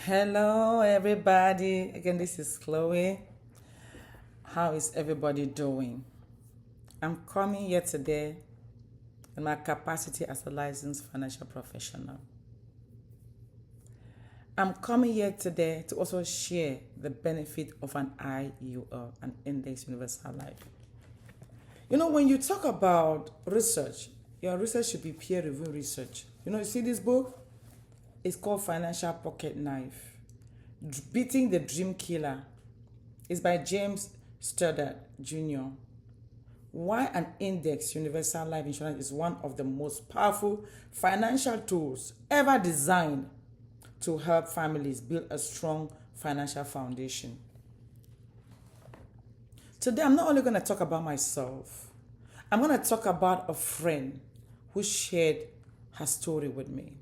Hello, everybody. Again, this is Chloe. How is everybody doing? I'm coming here today in my capacity as a licensed financial professional. I'm coming here today to also share the benefit of an IUL, an Index Universal Life. You know, when you talk about research, your research should be peer-reviewed research. You see this book? It's called Financial Pocket Knife. Beating the Dream Killer. It's by James Studder Jr. Why an Index Universal Life Insurance is one of the most powerful financial tools ever designed to help families build a strong financial foundation. Today, I'm not only going to talk about myself, I'm going to talk about a friend who shared her story with me.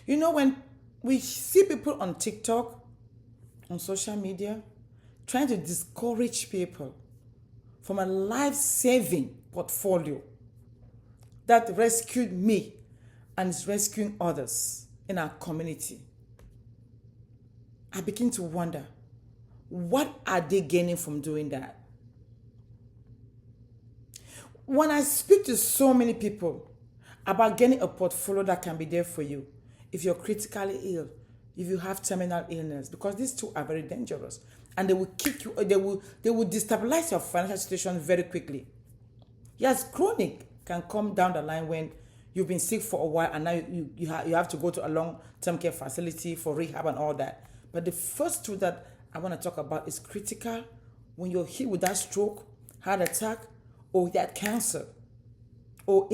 You know, when we see people on TikTok, on social media, trying to discourage people from a life-saving portfolio that rescued me and is rescuing others in our community, I begin to wonder, what are they gaining from doing that? When I speak to so many people about getting a portfolio that can be there for you, if you're critically ill, if you have terminal illness, because these two are very dangerous, and they will kick you, they will destabilize your financial situation very quickly. Yes, chronic can come down the line when you've been sick for a while and now you have to go to a long-term care facility for rehab and all that. But the first two that I want to talk about is critical, when you're hit with that stroke, heart attack, or that cancer, or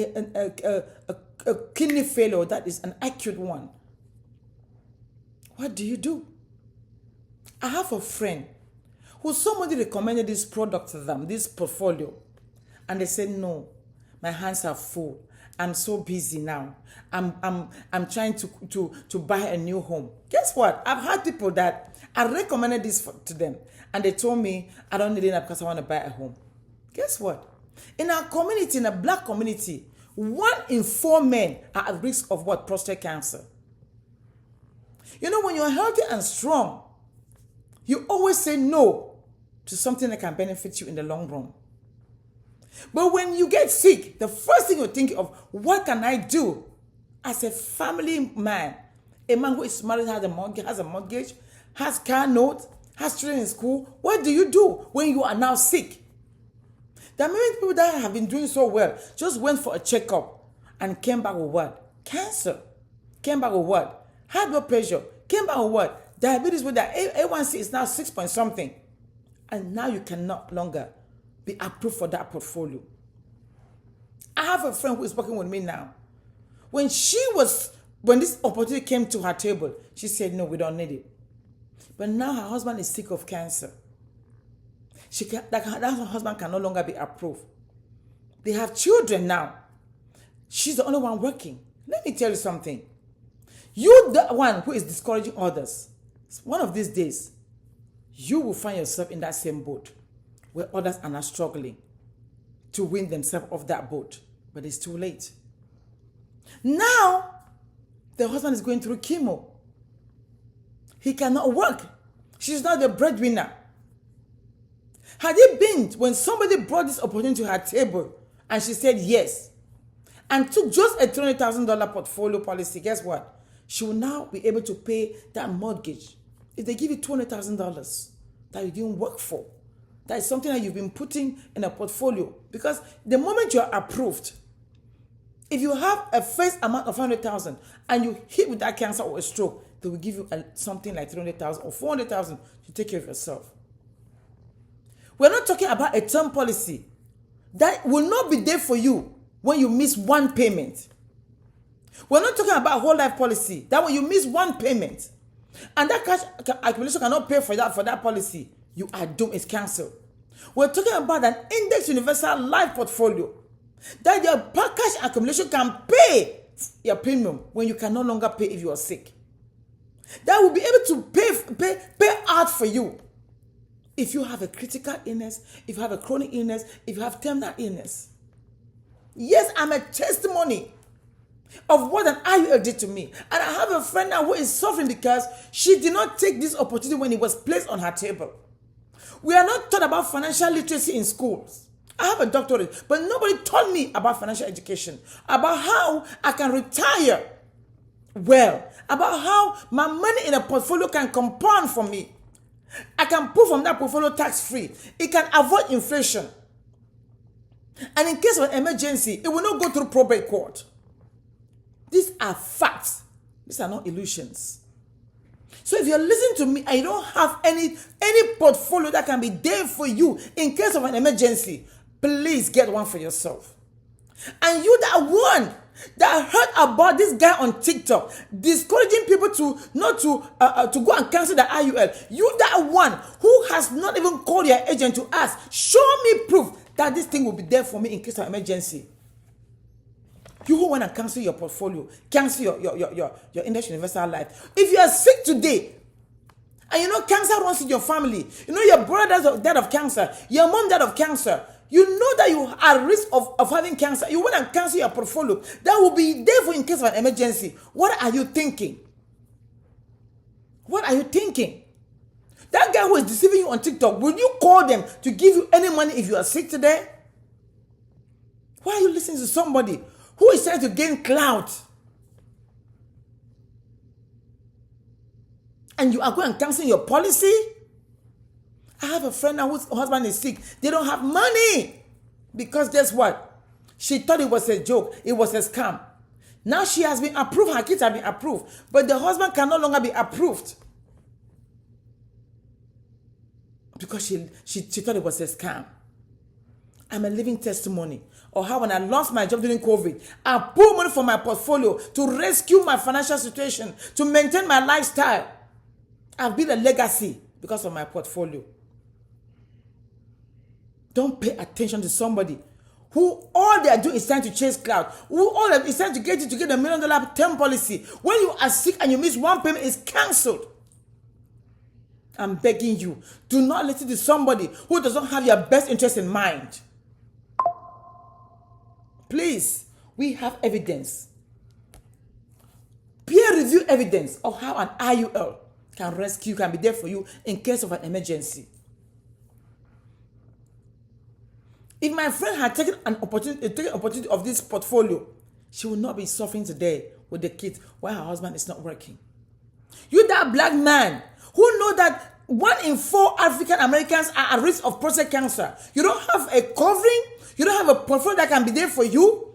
a kidney failure that is an acute one. What do you do? I have a friend who somebody recommended this product to them, this portfolio, and they said, no, my hands are full. I'm so busy now. I'm trying to buy a new home. Guess what? I've had people that I recommended this to them, and they told me I don't need it because I want to buy a home. Guess what? In our community, in a black community, 1 in 4 men are at risk of what? Prostate cancer. You know, when you're healthy and strong, you always say no to something that can benefit you in the long run. But when you get sick, the first thing you think of, what can I do as a family man? A man who is married, has a mortgage, has car note, has children in school. What do you do when you are now sick? There are many people that have been doing so well, just went for a checkup and came back with what? Cancer. Came back with what? High blood pressure. Came back with what? Diabetes, with that A1C is now 6 point something. And now you can no longer be approved for that portfolio. I have a friend who is working with me now. When this opportunity came to her table, she said, no, we don't need it. But now her husband is sick of cancer. That husband can no longer be approved. They have children now. She's the only one working. Let me tell you something. You, the one who is discouraging others, one of these days, you will find yourself in that same boat where others are not struggling to win themselves off that boat. But it's too late. Now, the husband is going through chemo. He cannot work. She's not the breadwinner. Had it been when somebody brought this opportunity to her table and she said yes and took just a $300,000 portfolio policy, guess what? She will now be able to pay that mortgage. If they give you $200,000 that you didn't work for, that is something that you've been putting in a portfolio. Because the moment you're approved, if you have a face amount of $100,000 and you hit with that cancer or a stroke, they will give you something like $300,000 or $400,000 to take care of yourself. We're not talking about a term policy that will not be there for you when you miss one payment. We're not talking about a whole life policy that when you miss one payment and that cash accumulation cannot pay for that policy, you are doomed, it's cancelled. We're talking about an Index Universal Life portfolio that your cash accumulation can pay your premium when you can no longer pay if you are sick. That will be able to pay out for you if you have a critical illness, if you have a chronic illness, if you have terminal illness. Yes, I'm a testimony of what an IUL did to me. And I have a friend now who is suffering because she did not take this opportunity when it was placed on her table. We are not taught about financial literacy in schools. I have a doctorate, but nobody taught me about financial education, about how I can retire well, about how my money in a portfolio can compound for me. I can pull from that portfolio tax-free. It can avoid inflation. And in case of an emergency, it will not go through probate court. These are facts. These are not illusions. So if you're listening to me and you don't have any portfolio that can be there for you in case of an emergency, please get one for yourself. And you that one that heard about this guy on TikTok discouraging people to go and cancel the IUL, you that one who has not even called your agent to ask, show me proof that this thing will be there for me in case of emergency. You who want to cancel your portfolio, cancel your Index Universal Life. If you are sick today, and you know cancer runs in your family, you know your brother died of cancer, your mom died of cancer, you know that you are at risk of having cancer, you want to cancel your portfolio, that will be there for in case of an emergency. What are you thinking? What are you thinking? That guy who is deceiving you on TikTok, will you call them to give you any money if you are sick today? Why are you listening to somebody who is trying to gain clout? And you are going and canceling your policy? I have a friend now whose husband is sick. They don't have money. Because guess what? She thought it was a joke. It was a scam. Now she has been approved. Her kids have been approved. But the husband can no longer be approved. Because she thought it was a scam. I'm a living testimony of how when I lost my job during COVID, I pulled money from my portfolio to rescue my financial situation, to maintain my lifestyle. I've built a legacy because of my portfolio. Don't pay attention to somebody who all they are doing is trying to chase cloud, who all is trying to get you to get $1 million term policy. When you are sick and you miss one payment, it's cancelled. I'm begging you, do not listen to somebody who does not have your best interest in mind. Please, we have evidence. Peer review evidence of how an IUL can rescue, can be there for you in case of an emergency. If my friend had taken an opportunity of this portfolio, she would not be suffering today with the kids while her husband is not working. You that black man who know that 1 in 4 African Americans are at risk of prostate cancer. You don't have a covering, you don't have a portfolio that can be there for you,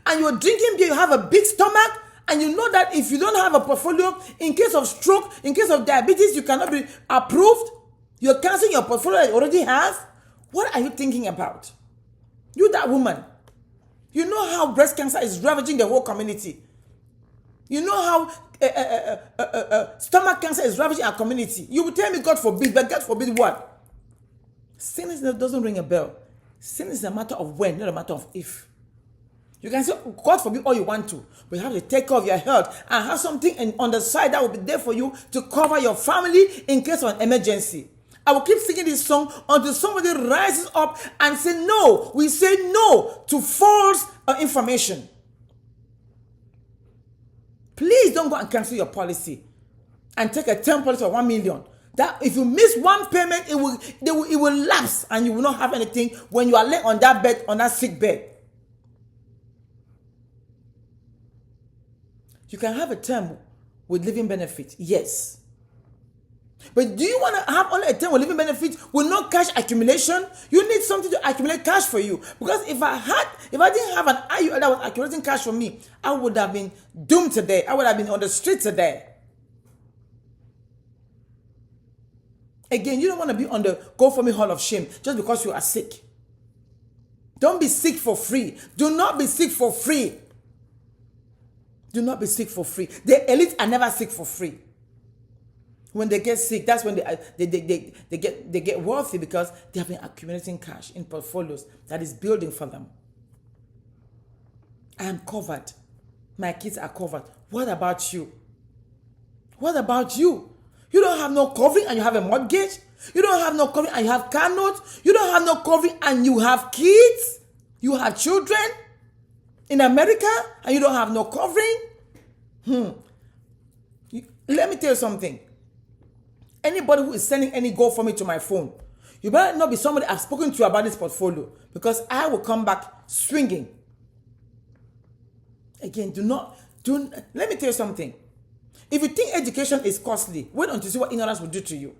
and you're drinking beer, you have a big stomach, and you know that if you don't have a portfolio, in case of stroke, in case of diabetes, you cannot be approved. You're canceling your portfolio that you already have. What are you thinking about? You that woman, you know how breast cancer is ravaging the whole community. You know how stomach cancer is ravaging our community. You will tell me God forbid, but God forbid what? Sin doesn't ring a bell. Sin is a matter of when, not a matter of if. You can say, God forbid all you want to, but you have to take care of your health and have something on the side that will be there for you to cover your family in case of an emergency. I will keep singing this song until somebody rises up and say no. We say no to false information. Please don't go and cancel your policy and take a term policy of 1 million. That if you miss one payment, it will lapse and you will not have anything when you are laying on that bed, on that sick bed. You can have a term with living benefit, yes. But do you want to have only a term with living benefit with no cash accumulation? You need something to accumulate cash for you. Because if I didn't have an IUL that was accumulating cash for me, I would have been doomed today. I would have been on the street today. Again, you don't want to be on the Go For Me Hall of Shame just because you are sick. Don't be sick for free. Do not be sick for free. Do not be sick for free. The elites are never sick for free. When they get sick, that's when they get wealthy because they have been accumulating cash in portfolios that is building for them. I am covered. My kids are covered. What about you? What about you? You don't have no covering and you have a mortgage? You don't have no covering and you have car notes? You don't have no covering and you have kids? You have children? in America and you don't have no covering? Let me tell you something. Anybody who is sending any GoFundMe to my phone, you better not be somebody I've spoken to about this portfolio, because I will come back swinging. Again, let me tell you something. If you think education is costly, wait until you see what ignorance will do to you.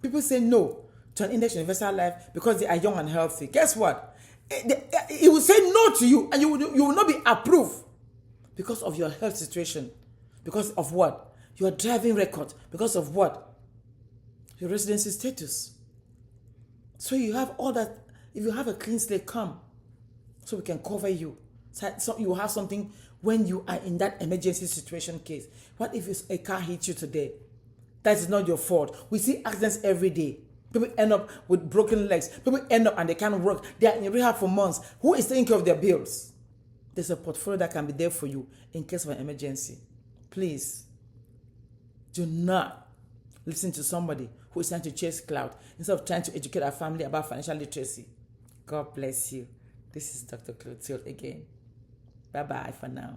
People say no to an index universal life because they are young and healthy. Guess what? It will say no to you, and you will not be approved because of your health situation. Because of what? Your driving record. Because of what? Your residency status. So you have all that. If you have a clean slate, come. So we can cover you. So you will have something when you are in that emergency situation case. What if a car hits you today? That is not your fault. We see accidents every day. People end up with broken legs. People end up and they can't work. They are in rehab for months. Who is taking care of their bills? There's a portfolio that can be there for you in case of an emergency. Please, do not listen to somebody who is trying to chase clout instead of trying to educate our family about financial literacy. God bless you. This is Dr. Clotilde again. Bye-bye for now.